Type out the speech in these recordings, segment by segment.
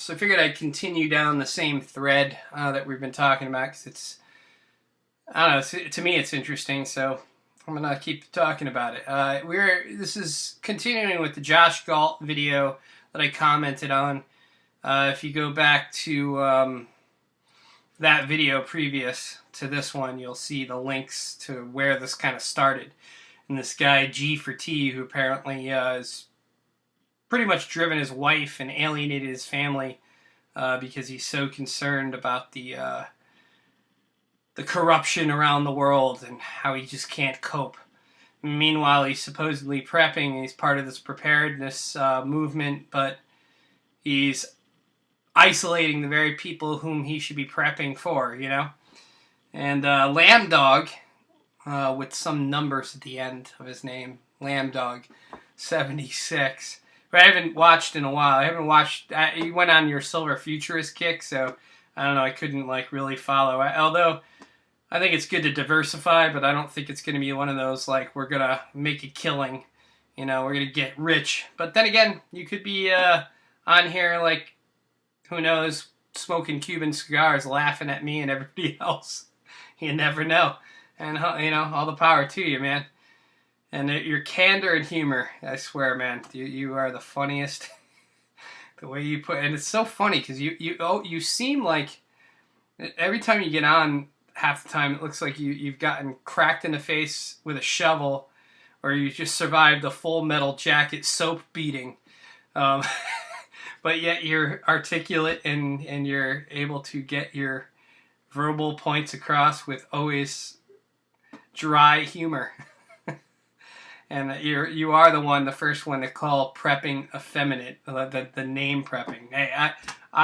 So I figured I'd continue down the same thread that we've been talking about, because it's, I don't know, to me it's interesting, so I'm going to keep talking about it. This is continuing with the Josh Galt video that I commented on. If you go back to that video previous to this one, you'll see the links to where this kind of started. And this guy, G for T, who apparently is pretty much driven his wife and alienated his family because he's so concerned about the corruption around the world and how he just can't cope. Meanwhile, he's supposedly prepping. He's part of this preparedness movement, but he's isolating the very people whom he should be prepping for, you know? And Lambdog, with some numbers at the end of his name, Lambdog 76, but I haven't watched in a while. I haven't watched, you went on your Silver Futurist kick, so I don't know, I couldn't like really follow. Although I think it's good to diversify, but I don't think it's going to be one of those like we're going to make a killing, you know, we're going to get rich. But then again, you could be on here like, who knows, smoking Cuban cigars, laughing at me and everybody else. You never know. And, you know, all the power to you, man. And your candor and humor, I swear, man, you are the funniest. The way you put, and it's so funny because you seem like every time you get on, half the time it looks like you've gotten cracked in the face with a shovel, or you just survived a Full Metal Jacket soap beating. But yet you're articulate and you're able to get your verbal points across with always dry humor. And you are the first one to call prepping effeminate, the name prepping. Hey,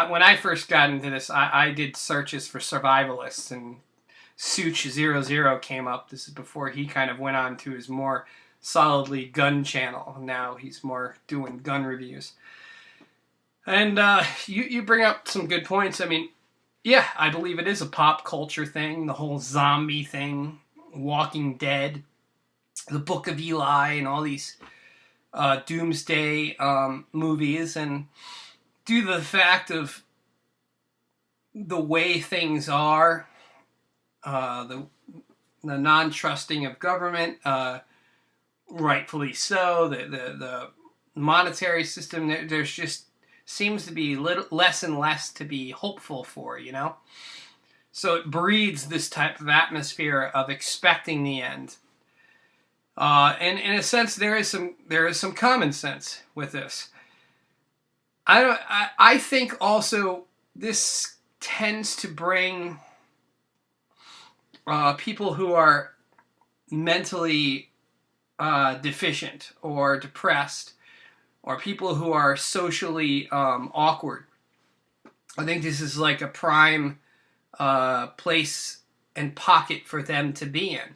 when I first got into this, I did searches for survivalists, and Such00 came up. This is before he kind of went on to his more solidly gun channel. Now he's more doing gun reviews. And you bring up some good points. I mean, yeah, I believe it is a pop culture thing, the whole zombie thing, Walking Dead, the Book of Eli, and all these doomsday movies, and due to the fact of the way things are, the non-trusting of government, rightfully so, the monetary system, there's just seems to be less and less to be hopeful for, you know? So it breeds this type of atmosphere of expecting the end. And in a sense, there is some common sense with this. I think also this tends to bring people who are mentally deficient or depressed, or people who are socially awkward. I think this is like a prime place and pocket for them to be in.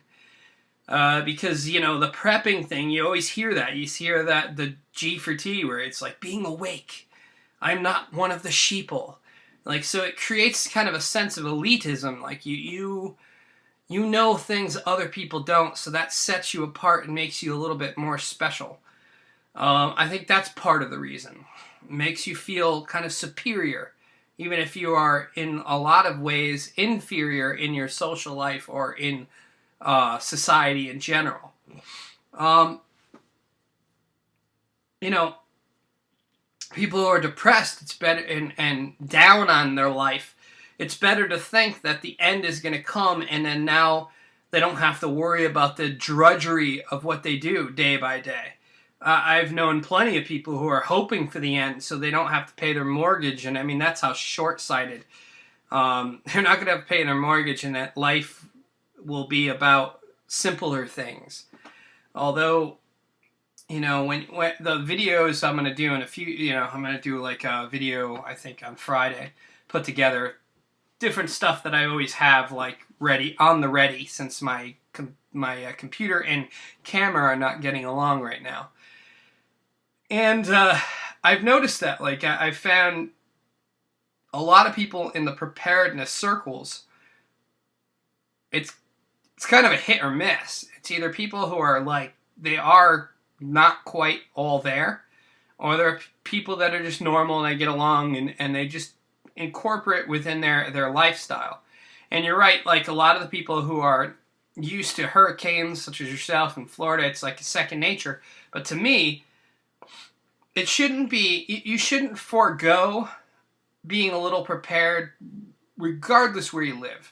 Because, you know, the prepping thing, you always hear that. You hear that, the G for T, where it's like being awake. I'm not one of the sheeple. Like, so it creates kind of a sense of elitism. Like, you know things other people don't, so that sets you apart and makes you a little bit more special. I think that's part of the reason. It makes you feel kind of superior, even if you are in a lot of ways inferior in your social life or in society in general. You know, people who are depressed, it's better, and down on their life, it's better to think that the end is going to come, and then now they don't have to worry about the drudgery of what they do day by day. I've known plenty of people who are hoping for the end so they don't have to pay their mortgage, and I mean, that's how short-sighted. They're not going to have to pay their mortgage, and that life will be about simpler things. Although, you know, when the videos I'm going to do in a few, you know, I'm going to do like a video, I think on Friday, put together different stuff that I always have like ready, on the ready, since my computer and camera are not getting along right now. And I've noticed that, like, I've found a lot of people in the preparedness circles, it's kind of a hit or miss. It's either people who are like, they are not quite all there, or there are people that are just normal and they get along and they just incorporate within their lifestyle. And you're right, like a lot of the people who are used to hurricanes, such as yourself in Florida, it's like a second nature. But to me, it shouldn't be, you shouldn't forego being a little prepared regardless where you live.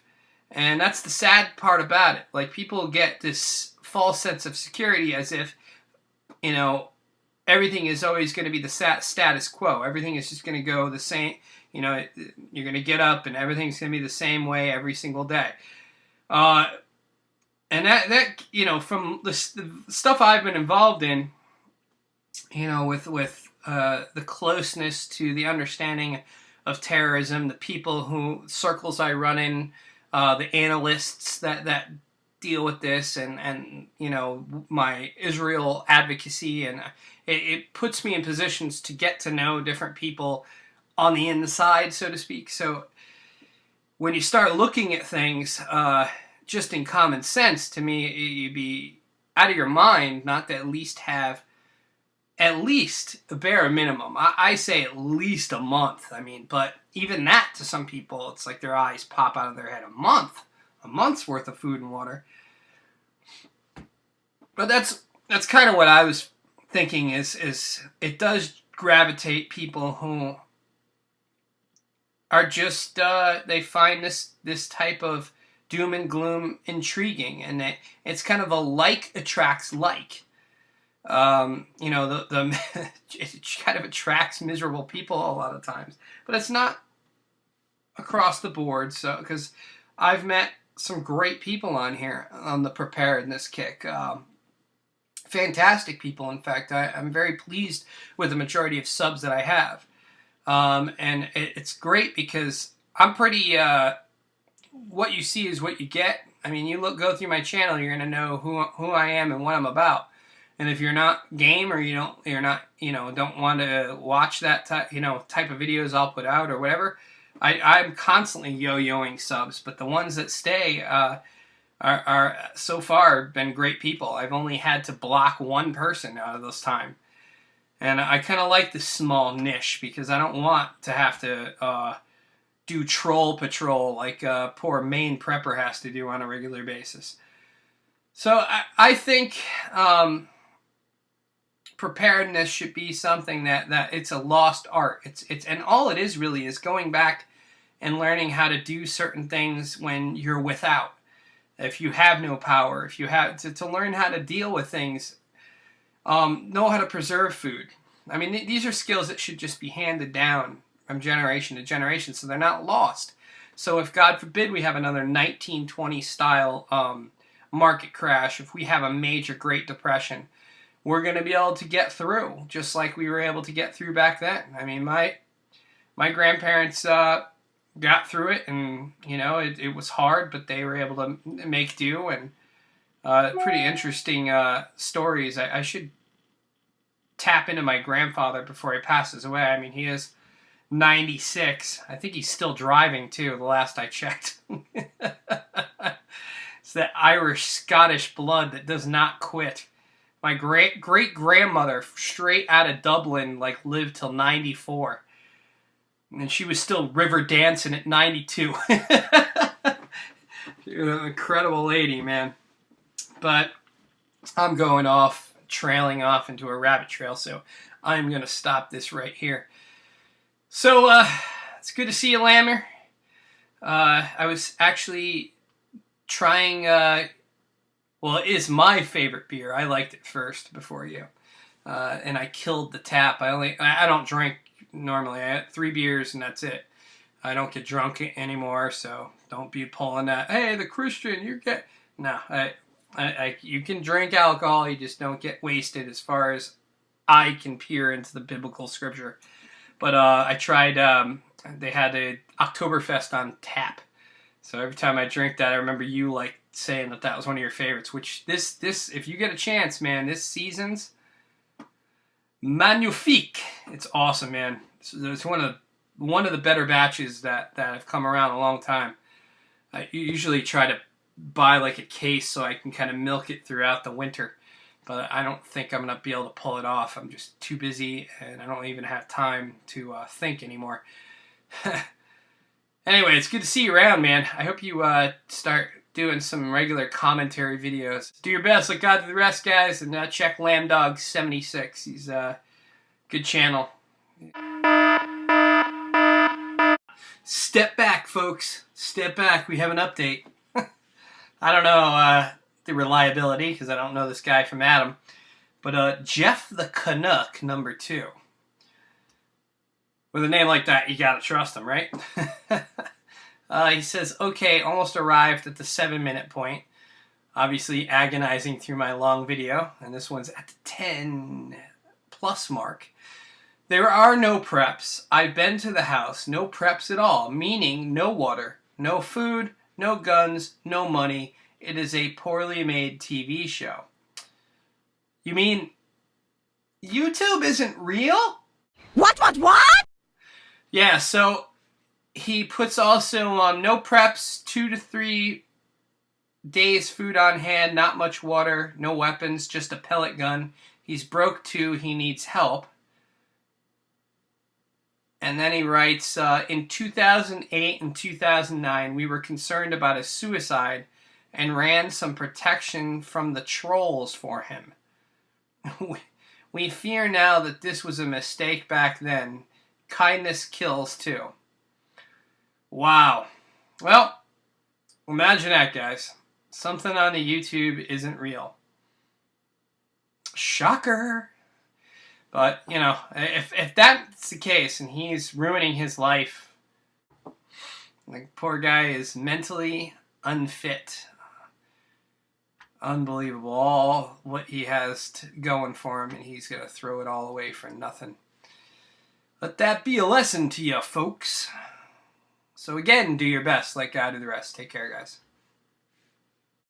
And that's the sad part about it. Like, people get this false sense of security as if, you know, everything is always going to be the status quo. Everything is just going to go the same. You know, you're going to get up and everything's going to be the same way every single day. And that you know, from the stuff I've been involved in, you know, with the closeness to the understanding of terrorism, the people who circles I run in, the analysts that deal with this, and you know, my Israel advocacy, and it puts me in positions to get to know different people on the inside, so to speak. So when you start looking at things just in common sense, to me, you'd be out of your mind not to at least have at least a bare minimum. I say at least a month. I mean, but even that, to some people, it's like their eyes pop out of their head. A month's worth of food and water. But that's kind of what I was thinking. Is it does gravitate people who are just they find this type of doom and gloom intriguing, and it's kind of a like attracts like. You know, it kind of attracts miserable people a lot of times, but it's not across the board. So, because I've met some great people on here on the preparedness kick, fantastic people. In fact, I'm very pleased with the majority of subs that I have, and it's great because I'm pretty. What you see is what you get. I mean, go through my channel, you're gonna know who I am and what I'm about. And if you're not game, or you're not, you know, don't want to watch that type of videos I'll put out or whatever, I'm constantly yo-yoing subs. But the ones that stay are so far been great people. I've only had to block one person out of this time, and I kind of like this small niche because I don't want to have to do troll patrol like poor Maine prepper has to do on a regular basis. So I think preparedness should be something that it's a lost art. It's and all it is really is going back and learning how to do certain things when you're without. If you have no power, if you have to learn how to deal with things, know how to preserve food. I mean, these are skills that should just be handed down from generation to generation, so they're not lost. So if, God forbid, we have another 1920 style market crash, if we have a major Great Depression, we're going to be able to get through, just like we were able to get through back then. I mean, my grandparents got through it, and you know, it was hard, but they were able to make do, and pretty interesting stories. I should tap into my grandfather before he passes away. I mean, he is 96. I think he's still driving too, the last I checked. It's that Irish-Scottish blood that does not quit. My great-grandmother, straight out of Dublin, like, lived till 94. And she was still river dancing at 92. She was an incredible lady, man. But I'm going off, trailing off into a rabbit trail, so I'm going to stop this right here. So, it's good to see you, Lammer. I was actually trying, well, it is my favorite beer. I liked it first before you. And I killed the tap. I don't drink normally. I had 3 beers and that's it. I don't get drunk anymore, so don't be pulling that, hey, the Christian, you get... No, you can drink alcohol, you just don't get wasted as far as I can peer into the biblical scripture. But I tried, they had a Oktoberfest on tap. So every time I drink that, I remember you like saying that was one of your favorites. Which this if you get a chance, man, this season's magnifique. It's awesome, man. It's one of the better batches that have come around in a long time. I usually try to buy like a case so I can kind of milk it throughout the winter. but I don't think I'm going to be able to pull it off. I'm just too busy, and I don't even have time to think anymore. Anyway, it's good to see you around, man. I hope you start doing some regular commentary videos. Do your best. Let God do the rest, guys. And check Lambdoggin 76. He's a good channel. Step back, folks. Step back. We have an update. I don't know the reliability, because I don't know this guy from Adam. But Jeff the Canuck, #2. With a name like that, you gotta trust him, right? He says, okay, almost arrived at the 7-minute point. Obviously agonizing through my long video. And this one's at the 10+ mark. There are no preps. I've been to the house. No preps at all. Meaning no water, no food, no guns, no money. It is a poorly made TV show. You mean YouTube isn't real? What? Yeah, so he puts also no preps, 2 to 3 days food on hand, not much water, no weapons, just a pellet gun. He's broke too, he needs help. And then he writes, in 2008 and 2009, we were concerned about his suicide and ran some protection from the trolls for him. We fear now that this was a mistake back then. Kindness kills too. Wow. Well, imagine that, guys. Something on the YouTube isn't real. Shocker. But, you know, if that's the case and he's ruining his life, the poor guy is mentally unfit. Unbelievable. All what he has going for him, and he's going to throw it all away for nothing. Let that be a lesson to you, folks. So again, do your best. Let God do the rest. Take care, guys.